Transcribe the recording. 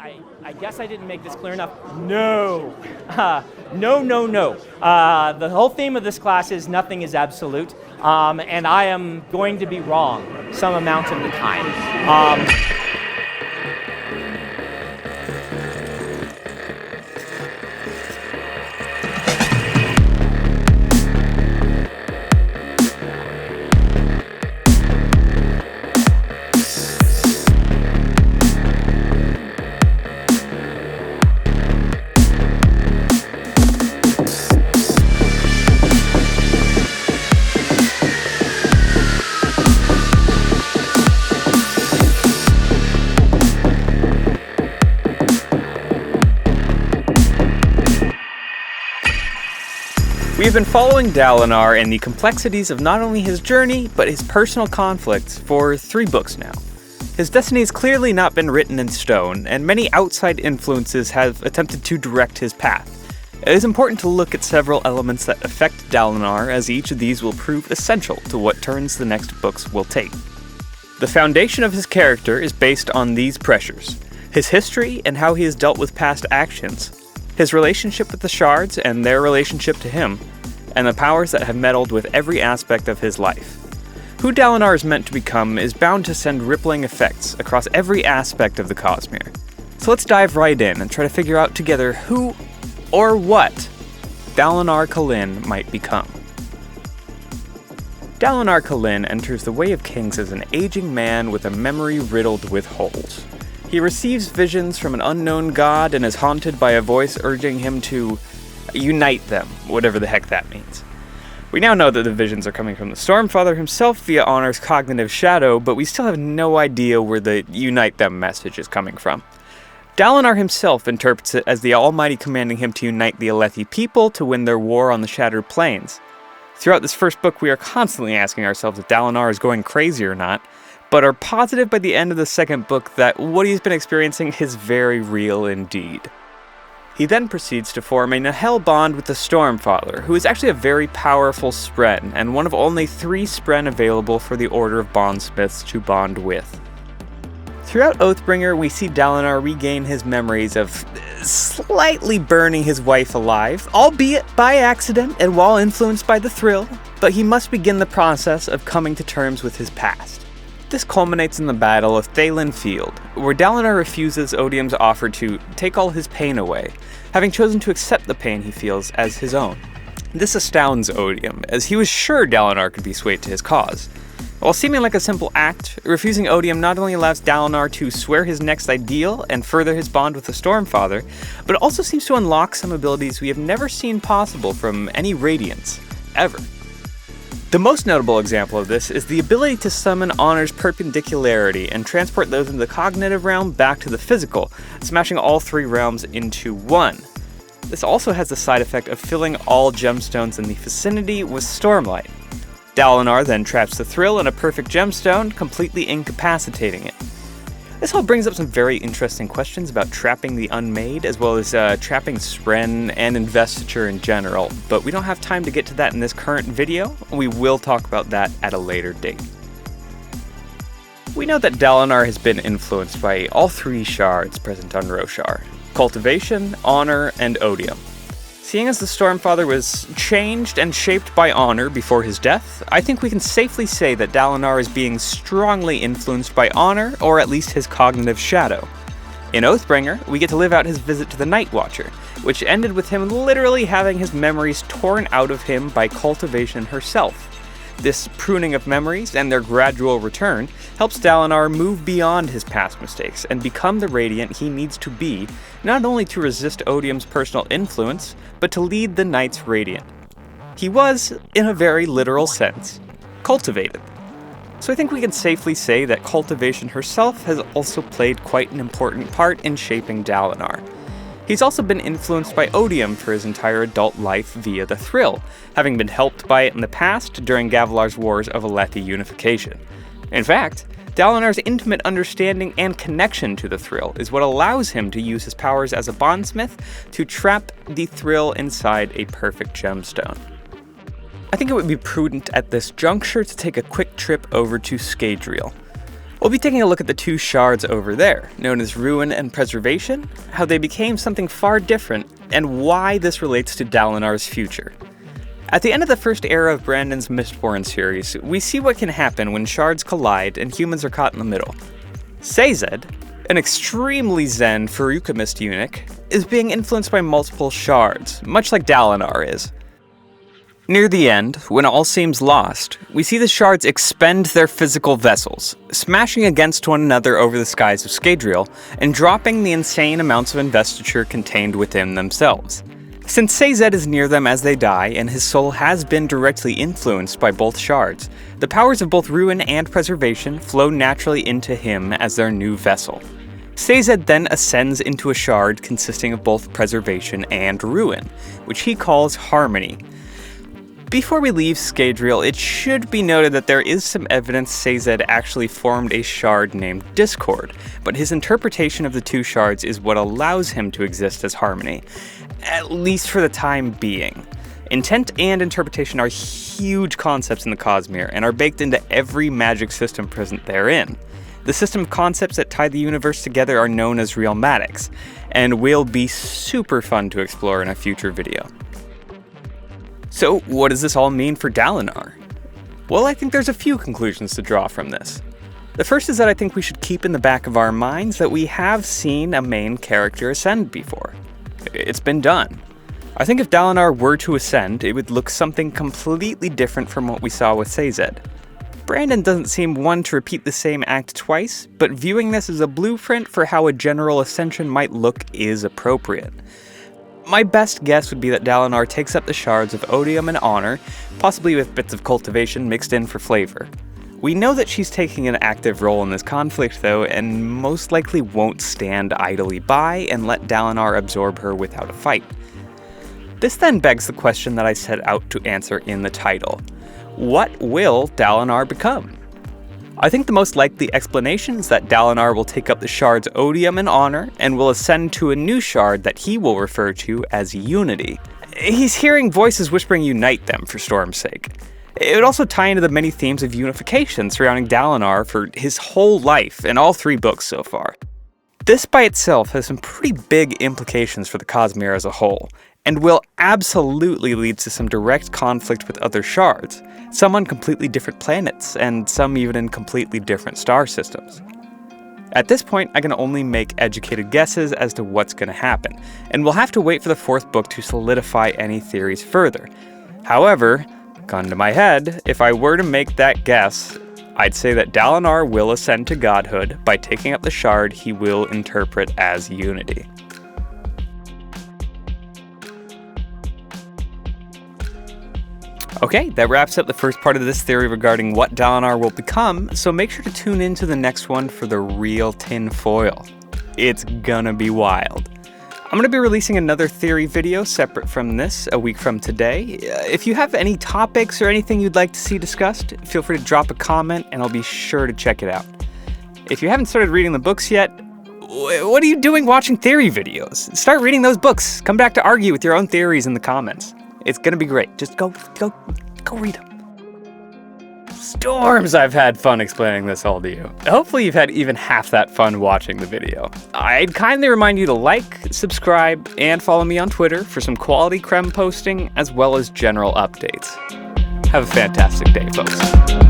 I guess I didn't make this clear enough. No. No. The whole theme of this class is nothing is absolute, and I am going to be wrong some amount of the time. We have been following Dalinar and the complexities of not only his journey, but his personal conflicts for 3 books now. His destiny has clearly not been written in stone, and many outside influences have attempted to direct his path. It is important to look at several elements that affect Dalinar, as each of these will prove essential to what turns the next books will take. The foundation of his character is based on these pressures: his history and how he has dealt with past actions, his relationship with the shards and their relationship to him, and the powers that have meddled with every aspect of his life. Who Dalinar is meant to become is bound to send rippling effects across every aspect of the Cosmere. So let's dive right in and try to figure out together who or what Dalinar Kholin might become. Dalinar Kholin enters the Way of Kings as an aging man with a memory riddled with holes. He receives visions from an unknown god and is haunted by a voice urging him to unite them, whatever the heck that means. We now know that the visions are coming from the Stormfather himself via Honor's cognitive shadow, but we still have no idea where the unite them message is coming from. Dalinar himself interprets it as the Almighty commanding him to unite the Alethi people to win their war on the Shattered Plains. Throughout this first book, we are constantly asking ourselves if Dalinar is going crazy or not, but are positive by the end of the second book that what he's been experiencing is very real indeed. He then proceeds to form a Nahel bond with the Stormfather, who is actually a very powerful Spren, and one of only 3 Spren available for the Order of Bondsmiths to bond with. Throughout Oathbringer, we see Dalinar regain his memories of slightly burning his wife alive, albeit by accident and while influenced by the thrill, but he must begin the process of coming to terms with his past. This culminates in the Battle of Thaylen Field, where Dalinar refuses Odium's offer to take all his pain away, having chosen to accept the pain he feels as his own. This astounds Odium, as he was sure Dalinar could be swayed to his cause. While seeming like a simple act, refusing Odium not only allows Dalinar to swear his next ideal and further his bond with the Stormfather, but it also seems to unlock some abilities we have never seen possible from any Radiants, ever. The most notable example of this is the ability to summon Honor's perpendicularity and transport those in the cognitive realm back to the physical, smashing all 3 realms into one. This also has the side effect of filling all gemstones in the vicinity with stormlight. Dalinar then traps the Thrill in a perfect gemstone, completely incapacitating it. This all brings up some very interesting questions about trapping the Unmade, as well as trapping Spren and Investiture in general, but we don't have time to get to that in this current video. We will talk about that at a later date. We know that Dalinar has been influenced by all 3 shards present on Roshar: Cultivation, Honor, and Odium. Seeing as the Stormfather was changed and shaped by Honor before his death, I think we can safely say that Dalinar is being strongly influenced by Honor, or at least his cognitive shadow. In Oathbringer, we get to live out his visit to the Night Watcher, which ended with him literally having his memories torn out of him by Cultivation herself. This pruning of memories and their gradual return helps Dalinar move beyond his past mistakes and become the Radiant he needs to be, not only to resist Odium's personal influence, but to lead the Knights Radiant. He was, in a very literal sense, cultivated. So I think we can safely say that Cultivation herself has also played quite an important part in shaping Dalinar. He's also been influenced by Odium for his entire adult life via the Thrill, having been helped by it in the past during Gavilar's wars of Alethi unification. In fact, Dalinar's intimate understanding and connection to the Thrill is what allows him to use his powers as a bondsmith to trap the Thrill inside a perfect gemstone. I think it would be prudent at this juncture to take a quick trip over to Scadrial. We'll be taking a look at the two shards over there, known as Ruin and Preservation, how they became something far different, and why this relates to Dalinar's future. At the end of the first era of Brandon's Mistborn series, we see what can happen when shards collide and humans are caught in the middle. Sazed, an extremely zen Freakin eunuch, is being influenced by multiple shards, much like Dalinar is. Near the end, when all seems lost, we see the shards expend their physical vessels, smashing against one another over the skies of Scadrial, and dropping the insane amounts of investiture contained within themselves. Since Sazed is near them as they die, and his soul has been directly influenced by both shards, the powers of both Ruin and Preservation flow naturally into him as their new vessel. Sazed then ascends into a shard consisting of both Preservation and Ruin, which he calls Harmony. Before we leave Scadrial, it should be noted that there is some evidence Sazed actually formed a shard named Discord, but his interpretation of the two shards is what allows him to exist as Harmony, at least for the time being. Intent and interpretation are huge concepts in the Cosmere and are baked into every magic system present therein. The system of concepts that tie the universe together are known as realmatics, and will be super fun to explore in a future video. So, what does this all mean for Dalinar? Well, I think there's a few conclusions to draw from this. The first is that I think we should keep in the back of our minds that we have seen a main character ascend before. It's been done. I think if Dalinar were to ascend, it would look something completely different from what we saw with Sazed. Brandon doesn't seem one to repeat the same act twice, but viewing this as a blueprint for how a general ascension might look is appropriate. My best guess would be that Dalinar takes up the shards of odium and honor, possibly with bits of cultivation mixed in for flavor. We know that she's taking an active role in this conflict though, and most likely won't stand idly by and let Dalinar absorb her without a fight. This then begs the question that I set out to answer in the title. What will Dalinar become? I think the most likely explanation is that Dalinar will take up the shard's odium and honor, and will ascend to a new shard that he will refer to as Unity. He's hearing voices whispering unite them for Storm's sake. It would also tie into the many themes of unification surrounding Dalinar for his whole life in all 3 books so far. This by itself has some pretty big implications for the Cosmere as a whole, and will absolutely lead to some direct conflict with other shards, some on completely different planets, and some even in completely different star systems. At this point, I can only make educated guesses as to what's going to happen, and we'll have to wait for the 4th book to solidify any theories further. However, gun to my head, if I were to make that guess, I'd say that Dalinar will ascend to godhood by taking up the shard he will interpret as Unity. Okay, that wraps up the first part of this theory regarding what Dalinar will become, so make sure to tune into the next one for the real tin foil. It's gonna be wild. I'm gonna be releasing another theory video separate from this a week from today. If you have any topics or anything you'd like to see discussed, feel free to drop a comment and I'll be sure to check it out. If you haven't started reading the books yet, what are you doing watching theory videos? Start reading those books. Come back to argue with your own theories in the comments. It's gonna be great. Just go read them. Storms, I've had fun explaining this all to you. Hopefully you've had even half that fun watching the video. I'd kindly remind you to like, subscribe, and follow me on Twitter for some quality creme posting as well as general updates. Have a fantastic day, folks.